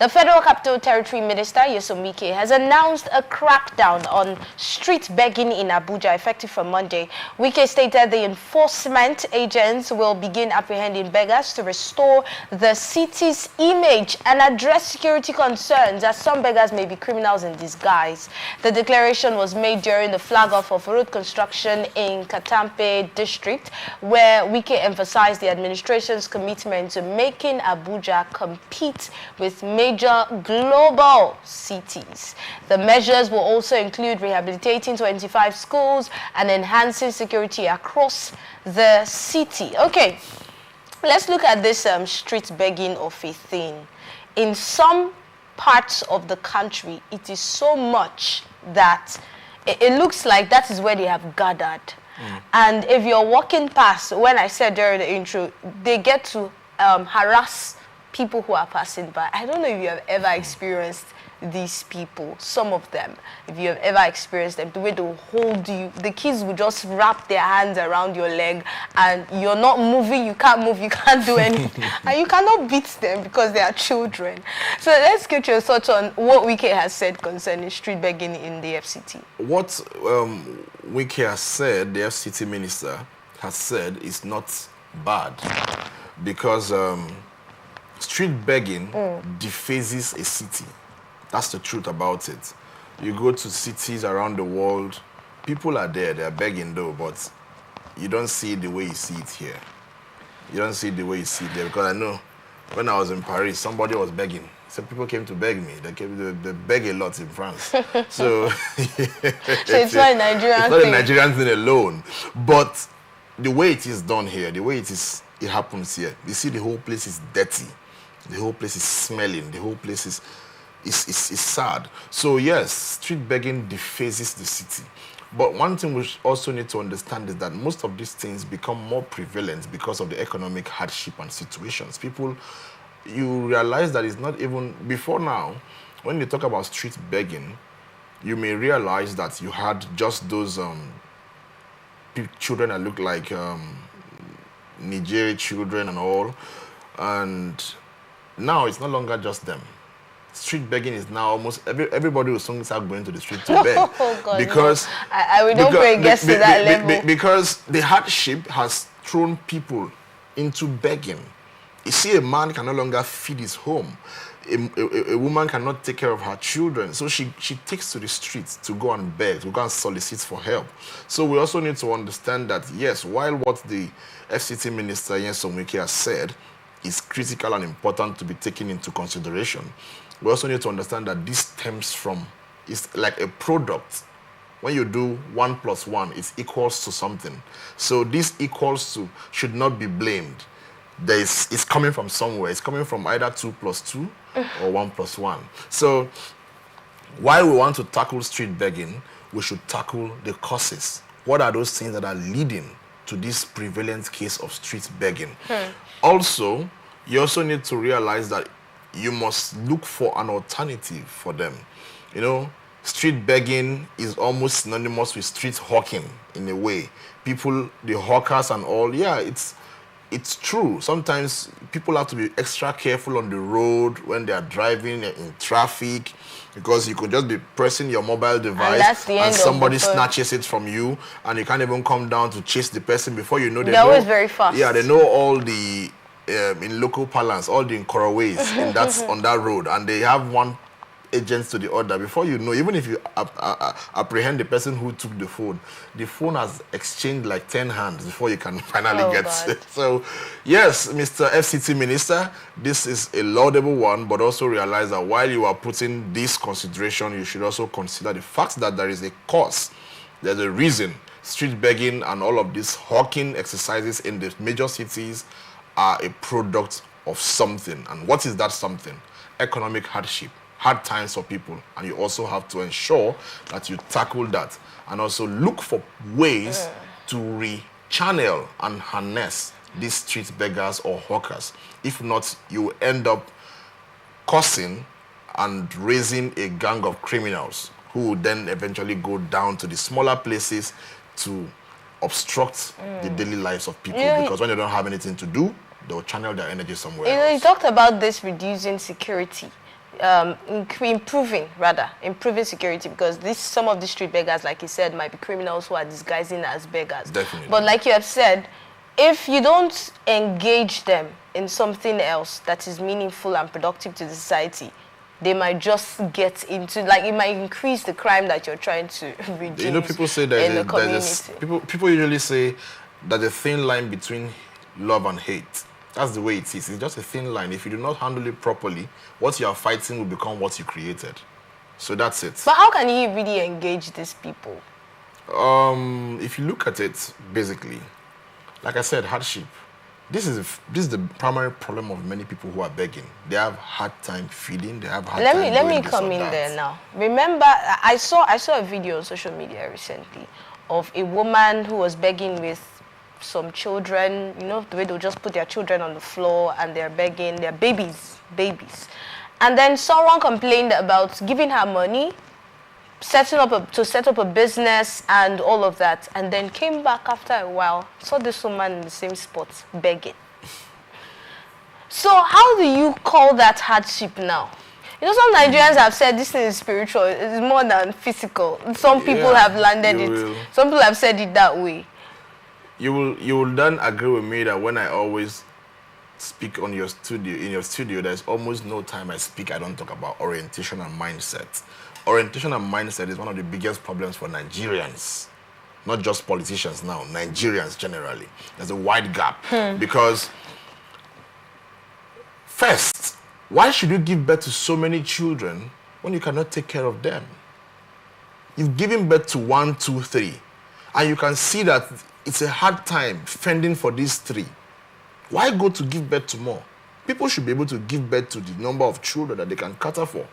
The Federal Capital Territory Minister, Nyesom Wike, has announced a crackdown on street begging in Abuja effective from Monday. Wike stated the enforcement agents will begin apprehending beggars to restore the city's image and address security concerns, as some beggars may be criminals in disguise. The declaration was made during the flag-off of road construction in Katampe district, where Wike emphasized the administration's commitment to making Abuja compete with major global cities. The measures will also include rehabilitating 25 schools and enhancing security across the city. Okay, let's look at this street begging of a thing. In some parts of the country, it is so much that it looks like that is where they have gathered. And if you're walking past, when I said during the intro, they get to harass people who are passing by. I don't know if you have ever experienced these people, some of them, if you have ever experienced them, the way they will hold you, the kids will just wrap their hands around your leg and you're not moving, you can't move, you can't do anything, and you cannot beat them because they are children. So let's get your thoughts on what Wike has said concerning street begging in the FCT. What Wike has said, the FCT minister has said, is not bad, because street begging defaces a city. That's the truth about it. You go to cities around the world, people are there, they're begging though, but you don't see it the way you see it here. You don't see it the way you see it there, because I know when I was in Paris, somebody was begging. So people came to beg me. They beg a lot in France. So, so it's not a Nigerian thing. It's not a Nigerian thing alone. But the way it is done here, the way it happens here, you see the whole place is dirty. The whole place is smelling. The whole place is sad. So yes, street begging defaces the city. But one thing we also need to understand is that most of these things become more prevalent because of the economic hardship and situations. People, you realize that it's not even, before now, when you talk about street begging, you may realize that you had just those children that look like Nigerian children and all, and now it's no longer just them. Street begging is now almost everybody will soon start going to the street to beg. Oh God, because no. I don't pray it gets to that level. Because the hardship has thrown people into begging. You see, a man can no longer feed his home. A woman cannot take care of her children. So she takes to the streets to go and beg, to go and solicit for help. So we also need to understand that, yes, while what the FCT minister, Nyesom Wike, has said is critical and important to be taken into consideration, we also need to understand that this stems from, it's like a product. When you do 1 + 1, it equals to something. So this equals to should not be blamed. It's coming from somewhere. It's coming from either 2 + 2 or 1 + 1. So while we want to tackle street begging, we should tackle the causes. What are those things that are leading to this prevalent case of street begging? Also, you also need to realize that you must look for an alternative for them. You know, street begging is almost synonymous with street hawking in a way. People, the hawkers and all, yeah, it's true. Sometimes people have to be extra careful on the road when they are driving in traffic, because you could just be pressing your mobile device and somebody snatches it from you, and you can't even come down to chase the person. Before you know, they're always very fast. Yeah, they know all the in local parlance, all the ways in on that road, and they have one agent to the other. Before you know, even if you apprehend the person who took the phone has exchanged like 10 hands before you can finally get it. So yes, Mr. FCT Minister, this is a laudable one, but also realize that while you are putting this consideration, you should also consider the fact that there is a cause, there's a reason. Street begging and all of these hawking exercises in the major cities are a product of something. And what is that something? Economic hardship, hard times for people. And you also have to ensure that you tackle that and also look for ways to rechannel and harness these street beggars or hawkers. If not, you end up causing and raising a gang of criminals who would then eventually go down to the smaller places to obstruct the daily lives of people, because when they don't have anything to do, they'll channel their energy somewhere else. You talked about this reducing security. improving security, because some of the street beggars, like you said, might be criminals who are disguising as beggars. Definitely. But like you have said, if you don't engage them in something else that is meaningful and productive to the society, they might just get into, like, it might increase the crime that you're trying to reduce. You know, people say that in the community. People usually say that the thin line between love and hate. That's the way it is. It's just a thin line. If you do not handle it properly, what you are fighting will become what you created. So that's it. But how can you really engage these people? If you look at it, basically, like I said, hardship. This is the primary problem of many people who are begging. They have hard time feeding. They have hard time doing this or that. Let me come in there now. Remember, I saw a video on social media recently of a woman who was begging with some children. You know, the way they'll just put their children on the floor and they're begging. They're babies. And then someone complained about giving her money, set up a business and all of that, and then came back after a while, saw this woman in the same spot begging. So how do you call that hardship now? You know, some Nigerians have said this thing is spiritual, it's more than physical. Some people have landed it. Some people have said it that way. You will then agree with me that when I always speak in your studio, there's almost no time I speak I don't talk about orientation and mindset. Orientation and mindset is one of the biggest problems for Nigerians, not just politicians now, Nigerians generally. There's a wide gap because, first, why should you give birth to so many children when you cannot take care of them? You've given birth to 1, 2, 3, and you can see that it's a hard time fending for these 3. Why go to give birth to more? People should be able to give birth to the number of children that they can cater for.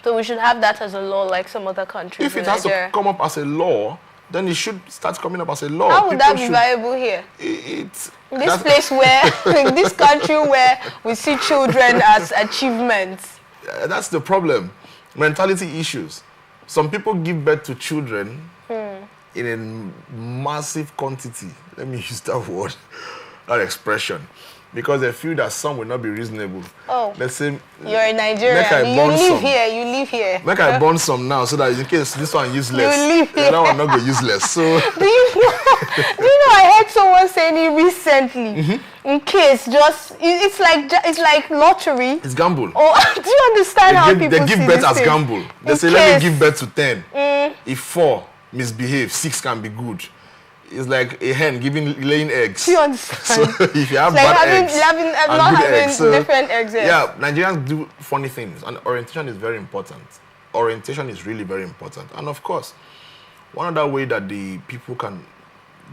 So we should have that as a law like some other countries. If it has to come up as a law, then it should start coming up as a law. How would that be viable here? This place where, in this country where we see children as achievements. That's the problem. Mentality issues. Some people give birth to children in a massive quantity. Let me use that word, that expression. Because they feel that some will not be reasonable. Oh, let's say you're in Nigeria. You live here. Make I burn some now so that in case this one useless, you live here. That one not go useless. So do you know? I heard someone saying it recently. In case, it's like lottery. It's gamble. Oh, do you understand how people they give see birth as thing? gamble. They say let me give birth to 10. If 4 misbehave, 6 can be good. It's like a hen laying eggs. Do you understand? So if you have bad eggs, having different eggs. Yeah, Nigerians do funny things, and orientation is very important. Orientation is really very important, and of course, one other way that the people can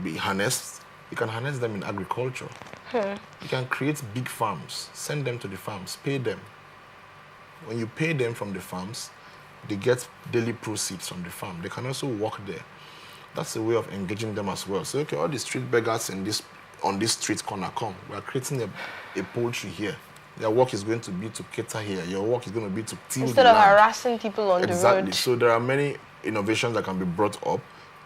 be harnessed, you can harness them in agriculture. You can create big farms, send them to the farms, pay them. When you pay them from the farms, they get daily proceeds from the farm. They can also work there. That's a way of engaging them as well. So, okay, all the street beggars on this street corner come. We are creating a poultry here. Their work is going to be to cater here. Your work is going to be to till instead of harassing people on the road. Exactly. So there are many innovations that can be brought up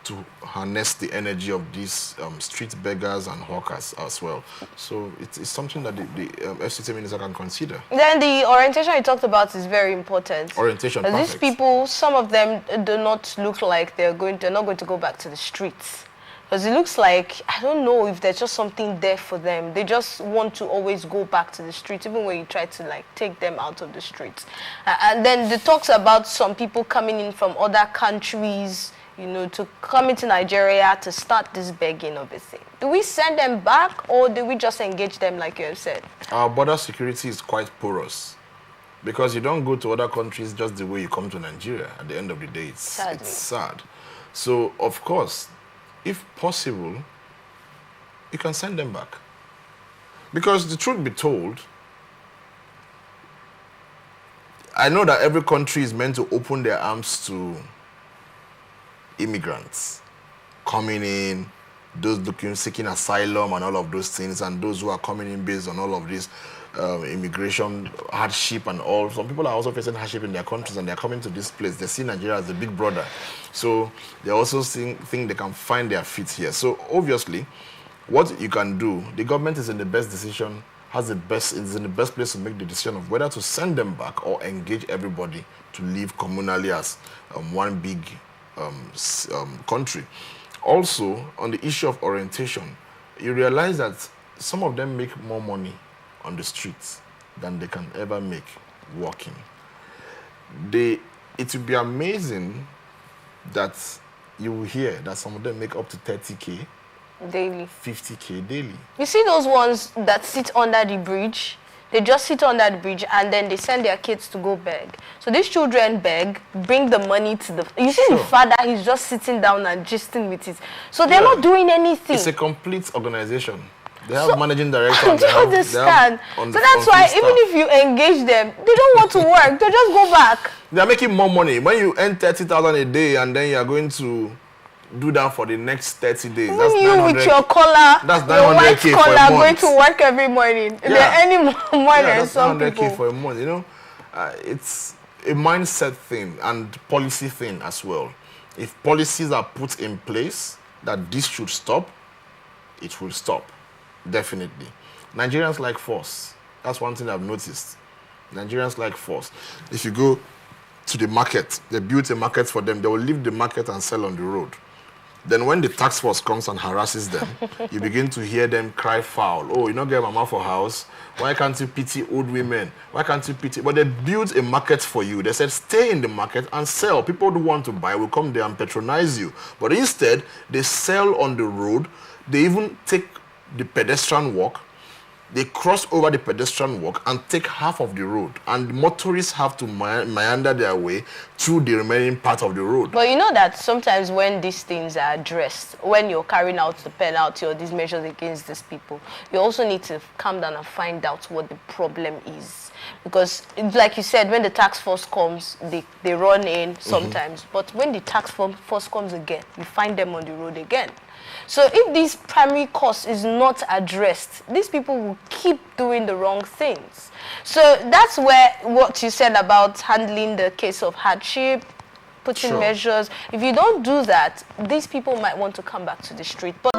to harness the energy of these street beggars and hawkers as well. So it's something that the FCT minister can consider. Then the orientation you talked about is very important. Orientation, perfect. These people, some of them do not look like they're not going to go back to the streets. Because it looks like, I don't know if there's just something there for them. They just want to always go back to the streets, even when you try to like take them out of the streets. And then the talks about some people coming in from other countries, you know, to come into Nigeria to start this begging of a thing. Do we send them back, or do we just engage them like you have said? Our border security is quite porous, because you don't go to other countries just the way you come to Nigeria. At the end of the day, it's sad. So, of course, if possible, you can send them back. Because the truth be told, I know that every country is meant to open their arms to immigrants coming in, those seeking asylum and all of those things, and those who are coming in based on all of this immigration hardship and all. Some people are also facing hardship in their countries, and they're coming to this place. They see Nigeria as a big brother. So they also think they can find their feet here. So obviously, what you can do, the government is in the best is in the best place to make the decision of whether to send them back or engage everybody to live communally as one big country. Also, on the issue of orientation, you realize that some of them make more money on the streets than they can ever make walking. It will be amazing that you will hear that some of them make up to 30K daily, 50K daily. You see those ones that sit under the bridge? They just sit under the bridge and then they send their kids to go beg. So these children beg, bring the money to the... You see the father, he's just sitting down and gisting with it. So they're not doing anything. It's a complete organization. They have managing director. Do you understand? So that's why even if you engage them, they don't want to work. They just go back. They are making more money. When you earn 30,000 a day and then you are going to do that for the next 30 days. Even that's you with your collar, that's your white collar, going to work every morning. Yeah. They're earning more than some people. For a month, you know. It's a mindset thing and policy thing as well. If policies are put in place that this should stop, it will stop. Definitely. Nigerians like force. That's one thing I've noticed. Nigerians like force. If you go to the market, they built a market for them, they will leave the market and sell on the road. Then when the tax force comes and harasses them, you begin to hear them cry foul. Oh, you don't get mama for house. Why can't you pity old women? Why can't you pity? But they built a market for you. They said, stay in the market and sell. People who want to buy will come there and patronize you. But instead, they sell on the road. They even take the pedestrian walk. They cross over the pedestrian walk and take half of the road. And motorists have to meander their way through the remaining part of the road. But you know that sometimes when these things are addressed, when you're carrying out the penalty or these measures against these people, you also need to calm down and find out what the problem is. Because, like you said, when the tax force comes, they run in sometimes. But when the tax force comes again, you find them on the road again. So if this primary cause is not addressed, these people will keep doing the wrong things. So that's where what you said about handling the case of hardship, putting measures. If you don't do that, these people might want to come back to the street. But